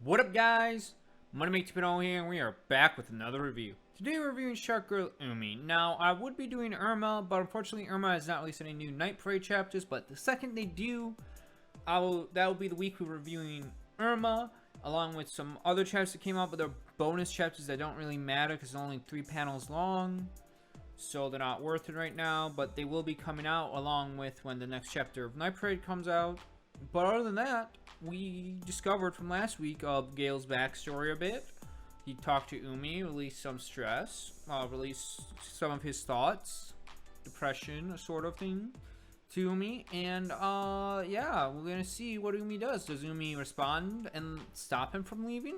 What up, guys? Moneymaker here, and we are back with another review. Today we're reviewing Shark Girl Umi. Now, I would be doing Irma, but unfortunately Irma has not released any new Night Parade chapters, but the second they do, that will be the week we're reviewing Irma, along with some other chapters that came out, but they're bonus chapters that don't really matter because they're only 3 panels long, so they're not worth it right now, but they will be coming out along with when the next chapter of Night Parade comes out. But other than that, we discovered from last week of Gale's backstory a bit. He talked to Umi, released some stress, released some of his thoughts, depression, a sort of thing, to Umi. And yeah, we're gonna see what Umi does. Does Umi respond and stop him from leaving,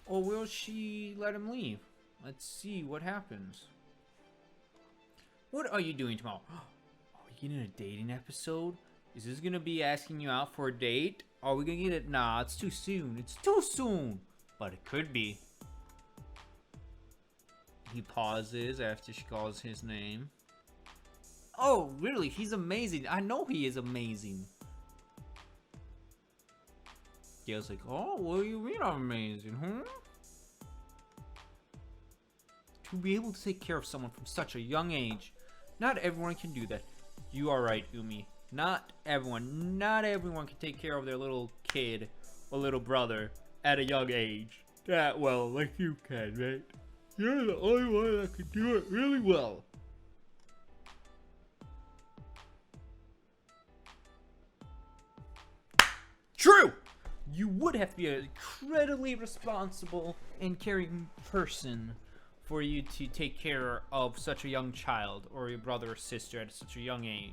or will she let him leave? Let's see what happens. What are you doing tomorrow? Are we getting a dating episode? Is this gonna be asking you out for a date? Are we gonna get it? Nah, it's too soon. It's too soon. But it could be. He pauses after she calls his name. Oh, really? He's amazing. I know he is amazing. Gale's like, oh, what do you mean I'm amazing, huh? To be able to take care of someone from such a young age, not everyone can do that. You are right, Umi. Not everyone can take care of their little kid or little brother at a young age that well, like you can, right? You're the only one that can do it really well. True! You would have to be an incredibly responsible and caring person for you to take care of such a young child or your brother or sister at such a young age.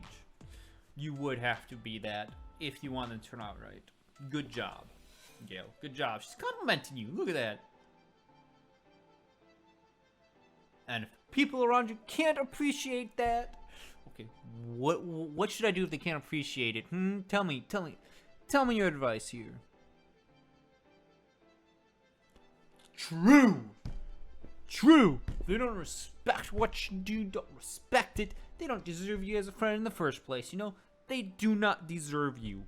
You would have to be that if you want them to turn out right. Good job, Gale. Good job. She's complimenting you. Look at that. And if people around you can't appreciate that, okay, what should I do if they can't appreciate it? Tell me your advice here. True. If they don't respect what you do, don't respect it, they don't deserve you as a friend in the first place, you know? They do not deserve you.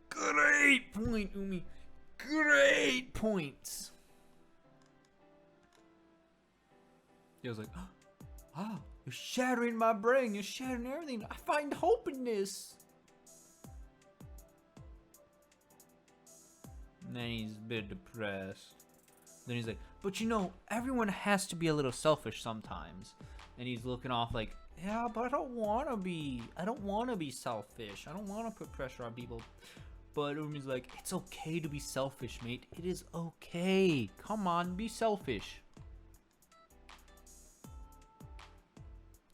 Great point, Umi. Great points. He was like, oh, you're shattering my brain. You're shattering everything. I find hope in this. And then he's a bit depressed. Then he's like, but you know, everyone has to be a little selfish sometimes. And he's looking off like, yeah, but I don't want to be selfish. I don't want to put pressure on people. But Umi's like, it's okay to be selfish, mate. It is okay. Come on, be selfish.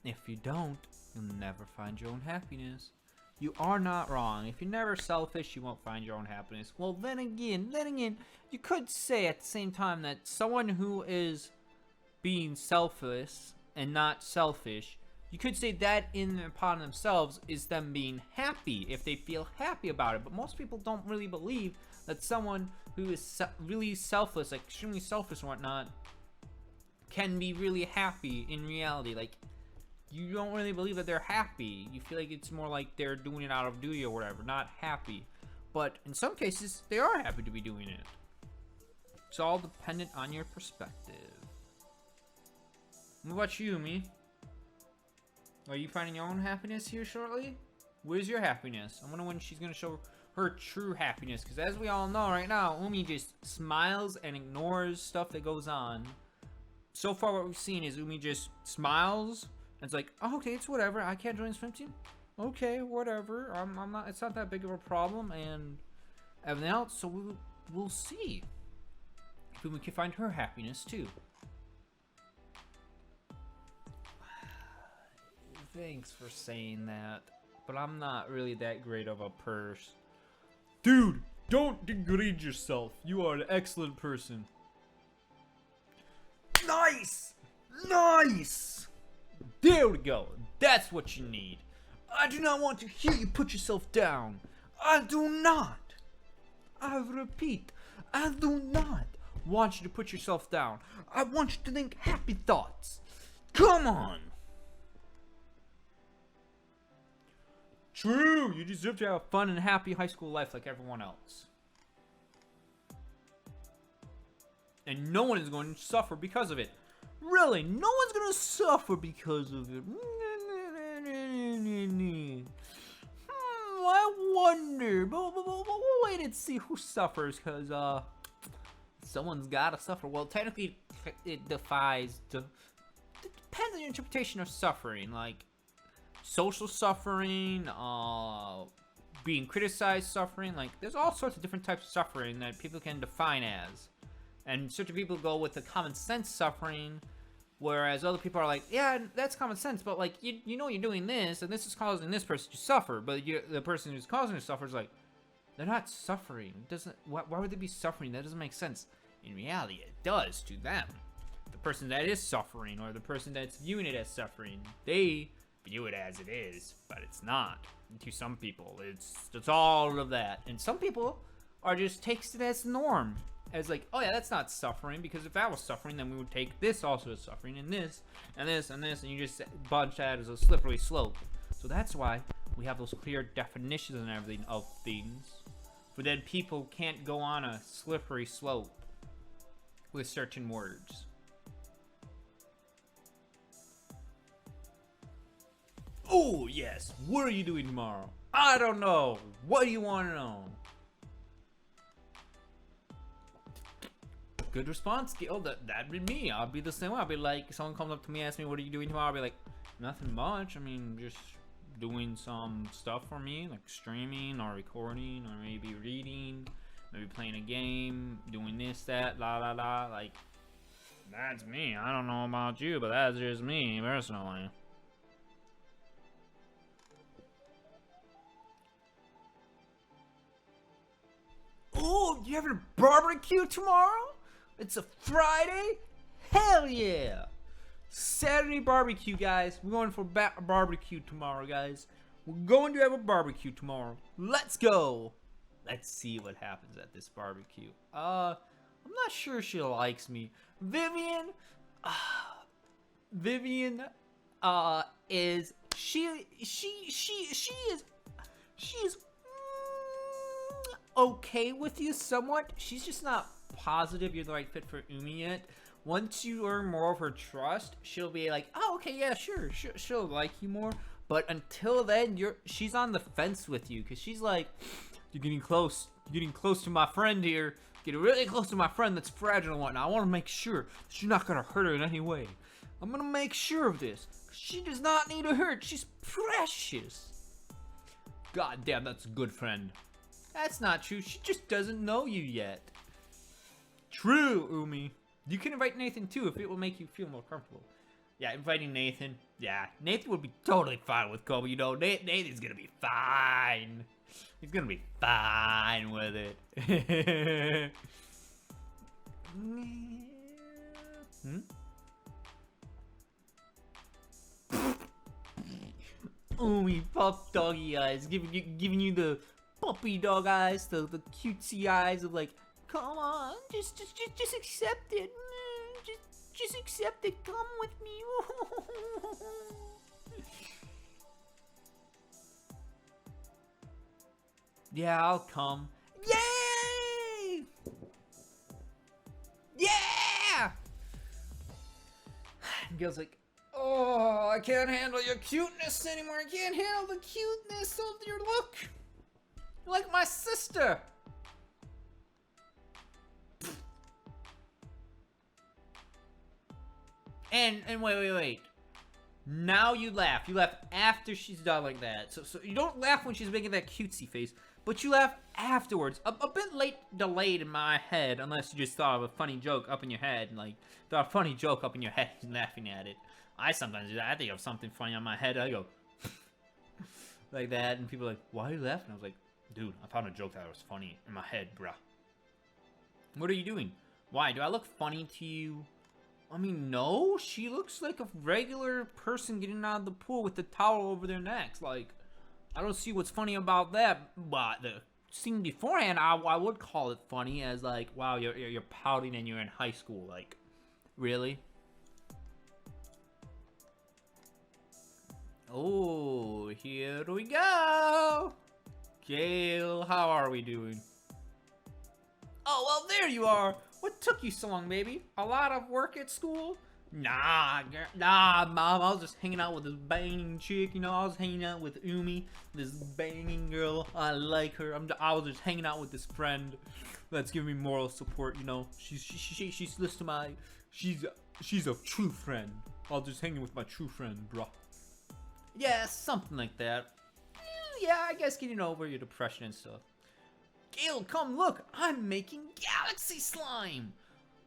If you don't, you'll never find your own happiness. You are not wrong. If you're never selfish, you won't find your own happiness. Well, then again, you could say at the same time that someone who is being selfless and not selfish, you could say that in upon themselves is them being happy if they feel happy about it. But most people don't really believe that someone who is really selfless, like extremely selfish and whatnot, can be really happy in reality. Like, you don't really believe that they're happy. You feel like it's more like they're doing it out of duty or whatever, not happy. But in some cases, they are happy to be doing it. It's all dependent on your perspective. What about you, Umi? Are you finding your own happiness here shortly? Where's your happiness? I wonder when she's going to show her true happiness. Because as we all know right now, Umi just smiles and ignores stuff that goes on. So far what we've seen is Umi just smiles. And it's like, oh, okay, it's whatever. I can't join the swim team. Okay, whatever. I'm not. It's not that big of a problem, and everything else. So we'll see if we can find her happiness too. Thanks for saying that, but I'm not really that great of a person. Dude, don't degrade yourself. You are an excellent person. Nice. There we go. That's what you need. I do not want to hear you put yourself down. I do not. I repeat, I do not want you to put yourself down. I want you to think happy thoughts. Come on. True, you deserve to have a fun and happy high school life like everyone else. and no one is going to suffer because of it. Really, no one's going to suffer because of it. I wonder, but we'll wait and see who suffers, because someone's gotta suffer. Well, technically, it depends on your interpretation of suffering, like social suffering, being criticized suffering. Like, there's all sorts of different types of suffering that people can define as, and certain people go with the common sense suffering, whereas other people are like, yeah, that's common sense, but like, you know you're doing this, and this is causing this person to suffer, but the person who's causing it to suffer is like, they're not suffering. Why would they be suffering? That doesn't make sense. In reality, it does to them. The person that is suffering, or the person that's viewing it as suffering, they view it as it is, but it's not. And to some people, it's all of that. And some people are just takes it as norm. As like, oh yeah, that's not suffering, because if that was suffering, then we would take this also as suffering, and this, and this, and this, and you just bunch that as a slippery slope. So that's why we have those clear definitions and everything of things, but then people can't go on a slippery slope with certain words. Oh yes, what are you doing tomorrow? I don't know. What do you want to know? Good response, Gale. That'd be me. I'll be the same way. I'll be like, someone comes up to me, asks me, what are you doing tomorrow? I'll be like, nothing much. I mean, just doing some stuff for me, like streaming or recording, or maybe reading, maybe playing a game, doing this, that, la la la. Like, that's me. I don't know about you, but that's just me personally. Oh, you having a barbecue tomorrow? It's a Friday? Hell yeah! Saturday barbecue, guys. We're going for barbecue tomorrow, guys. We're going to have a barbecue tomorrow. Let's go! Let's see what happens at this barbecue. I'm not sure she likes me. Vivian is okay with you somewhat. She's just not positive you're the right fit for Umi yet. Once you earn more of her trust, she'll be like, oh, okay, yeah, sure, she'll like you more. But until then, she's on the fence with you, because she's like, you're getting close to my friend here, getting really close to my friend that's fragile and whatnot. I want to make sure that you're not gonna hurt her in any way. I'm gonna make sure of this. She does not need a hurt. She's precious. God damn, that's a good friend. That's not true. She just doesn't know you yet. True, Umi. You can invite Nathan too if it will make you feel more comfortable. Yeah, inviting Nathan. Yeah, Nathan would be totally fine with Kobe. You know, Nathan's gonna be fine. He's gonna be fine with it. Umi, pup doggy eyes, giving you the puppy dog eyes, the cutesy eyes of like, come on, just accept it. Just accept it. Come with me. Yeah, I'll come. Yay! Yeah! And Gale's like, oh, I can't handle your cuteness anymore. I can't handle the cuteness of your look. You're like my sister. And wait. Now you laugh. You laugh after she's done like that. So you don't laugh when she's making that cutesy face, but you laugh afterwards. A bit delayed in my head, unless you just thought of a funny joke up in your head, and like thought a funny joke up in your head and laughing at it. I sometimes do that. I think of something funny on my head. I go like that, and people are like, "Why are you laughing?" I was like, "Dude, I found a joke that was funny in my head, bruh." What are you doing? Why? Do I look funny to you? I mean, no. She looks like a regular person getting out of the pool with the towel over their necks. Like, I don't see what's funny about that. But the scene beforehand, I would call it funny, as like, wow, you're pouting and you're in high school. Like, really? Oh, here we go. Gale, how are we doing? Oh, well, there you are. What took you so long, baby? A lot of work at school? Nah, Mom. I was just hanging out with this banging chick, you know. I was hanging out with Umi, this banging girl. I like her. I was just hanging out with this friend that's giving me moral support, you know. She's listen to my. She's a true friend. I was just hanging with my true friend, bro. Yeah, something like that. Yeah, I guess getting over your depression and stuff. Gale, come look! I'm making galaxy slime!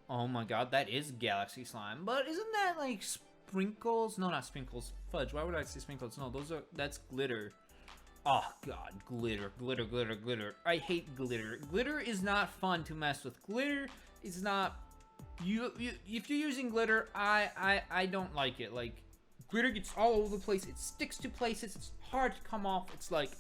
Oh my god, that is galaxy slime. But isn't that like sprinkles? No, not sprinkles. Fudge. Why would I say sprinkles? No, that's glitter. Oh god, glitter. I hate glitter. Glitter is not fun to mess with. Glitter is not if you're using glitter, I don't like it. Like glitter gets all over the place. It sticks to places. It's hard to come off. It's like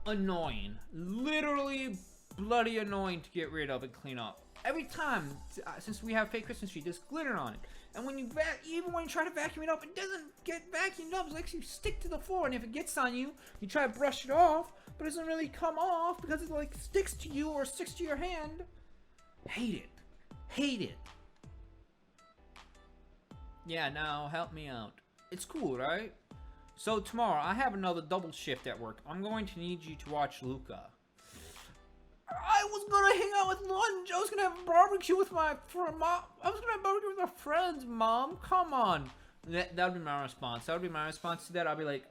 annoying. Literally bloody annoying to get rid of and clean up. Every time, since we have fake Christmas tree, there's glitter on it. And when you even when you try to vacuum it up, it doesn't get vacuumed up. It's like you stick to the floor, and if it gets on you, you try to brush it off, but it doesn't really come off because it like sticks to you or sticks to your hand. Hate it. Hate it. Yeah, now help me out. It's cool, right? So tomorrow, I have another double shift at work. I'm going to need you to watch Luca. I was gonna hang out with lunch. I was gonna have a barbecue with my mom. I was gonna have a barbecue with my friends, Mom. Come on. That would be my response. That would be my response to that. I'll be like,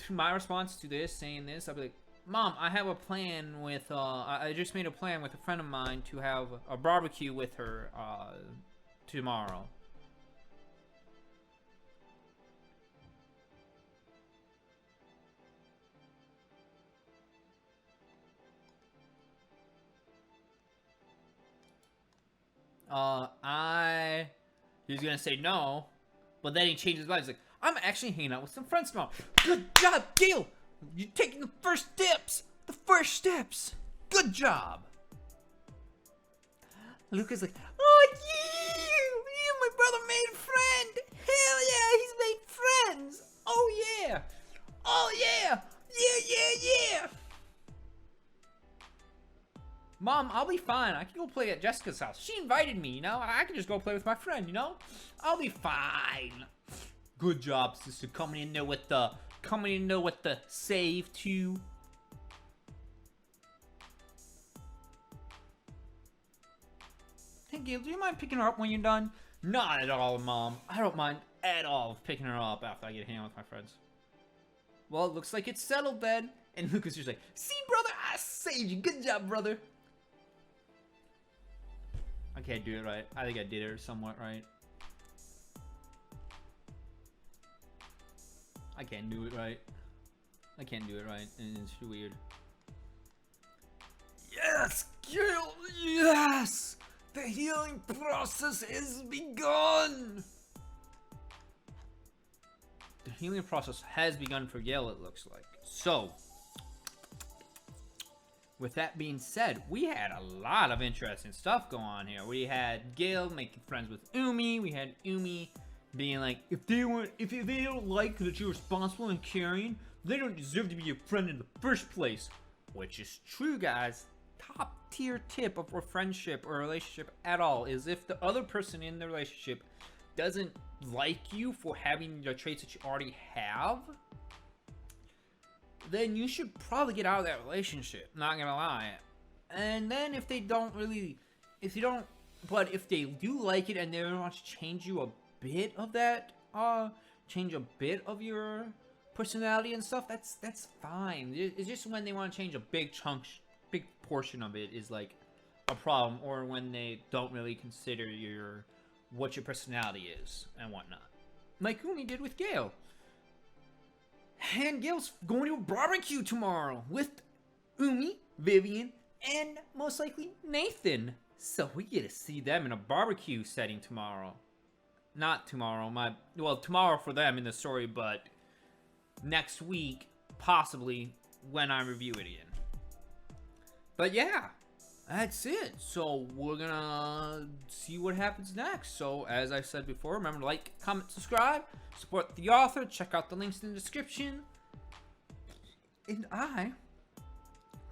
to my response to this, saying this, I'll be like, Mom, I have a plan with, I just made a plan with a friend of mine to have a barbecue with her, tomorrow. He was gonna say no, but then he changed his mind. He's like, I'm actually hanging out with some friends tomorrow. Good job, Gale! You're taking the first steps! The first steps! Good job! Luca's like, oh, yeah! My brother made a friend! Hell yeah, he's made friends! Oh yeah! Oh yeah! Yeah! Mom, I'll be fine. I can go play at Jessica's house. She invited me, you know? I can just go play with my friend, you know? I'll be fine. Good job, sister. Coming in there with the save too. Hey, Gale, do you mind picking her up when you're done? Not at all, Mom. I don't mind at all picking her up after I get hanging out with my friends. Well, it looks like it's settled then. And Lucas just like, see, brother, I saved you. Good job, brother. I can't do it right. I think I did it somewhat right. I can't do it right. I can't do it right, and it's weird. Yes, Gale, yes! The healing process has begun! The healing process has begun for Gale, it looks like. So, with that being said, we had a lot of interesting stuff going on here. We had Gale making friends with Umi. We had Umi being like, if they don't like that you're responsible and caring, they don't deserve to be your friend in the first place. Which is true, guys. Top tier tip of a friendship or a relationship at all is if the other person in the relationship doesn't like you for having the traits that you already have, then you should probably get out of that relationship, not gonna lie. And then if they do like it and they want to change you a bit of that, change a bit of your personality and stuff, that's fine. It's just when they want to change a big portion of it is like a problem, or when they don't really consider what your personality is and whatnot. Like Umi did with Gale. And Gale's going to a barbecue tomorrow with Umi, Vivian, and most likely Nathan. So we get to see them in a barbecue setting tomorrow. Not tomorrow, tomorrow for them in the story, but next week, possibly, when I review it again. But yeah, that's it. So we're gonna see what happens next. So as I said before, remember to like, comment, subscribe, support the author, check out the links in the description, and I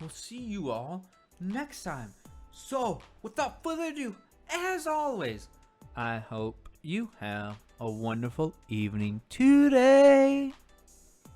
will see you all next time. So, without further ado, as always, I hope you have a wonderful evening today.